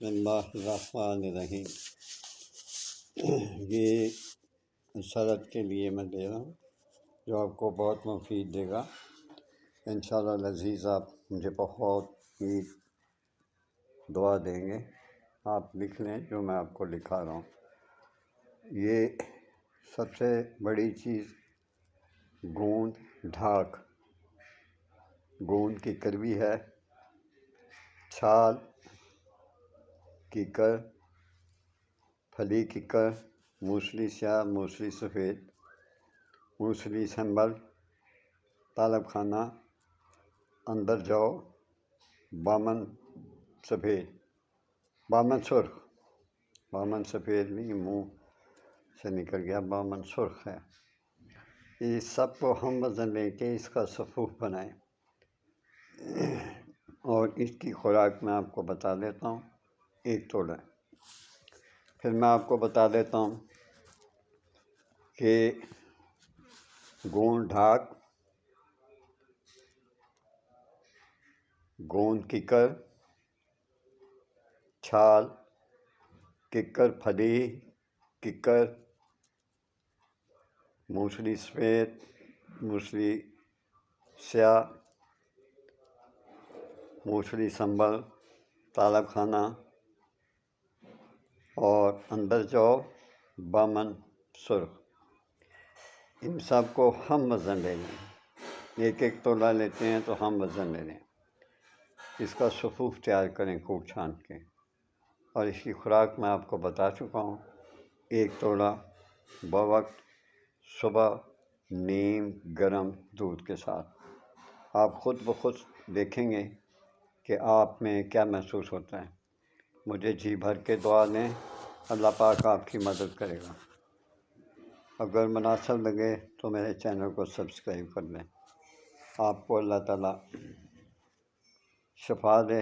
بسم اللہ الرحمن الرحیم۔ یہ سرد کے لیے میں دے رہا ہوں جو آپ کو بہت مفید دے گا انشاءاللہ العزیز۔ آپ مجھے بہت ہی دعا دیں گے۔ آپ لکھ لیں جو میں آپ کو لکھا رہا ہوں۔ یہ سب سے بڑی چیز گوند ڈھاک، گوند کی کڑوی ہے، چھال کیکر، پھلی کیکر، موسلی سیاہ، موسلی سفید، موسلی سنبل، طالب خانہ، اندر جاؤ، بامن سفید، بامن سرخ، بامن سفید نہیں منہ سے نکل گیا، بامن سرخ ہے۔ اس سب کو ہم وزن لے کے اس کا صفوف بنائیں، اور اس کی خوراک میں آپ کو بتا دیتا ہوں۔ 1 تولا۔ پھر میں آپ کو بتا دیتا ہوں کہ گوند ڈھاک، گوند کیکر، چھال کیکر، پھلی کیکر، موسلی سفید، موسلی سیاہ، موسلی سنبل، طالب خانہ، اور اندر جاؤ بامن سرخ۔ ان سب کو ہم وزن لے لیں، 1 تولا لیتے ہیں تو ہم وزن لے لیں۔ اس کا صفوف تیار کریں خوب چھان کے، اور اس کی خوراک میں آپ کو بتا چکا ہوں۔ 1 تولا بوقت صبح نیم گرم دودھ کے ساتھ۔ آپ خود بخود دیکھیں گے کہ آپ میں کیا محسوس ہوتا ہے۔ مجھے جی بھر کے دعا دیں، اللہ پاک آپ کی مدد کرے گا۔ اگر مناسب لگے تو میرے چینل کو سبسکرائب کر لیں۔ آپ کو اللہ تعالیٰ شفا دے،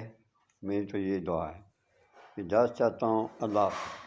میری تو یہ دعا ہے۔ اجازت چاہتا ہوں، اللہ حافظ۔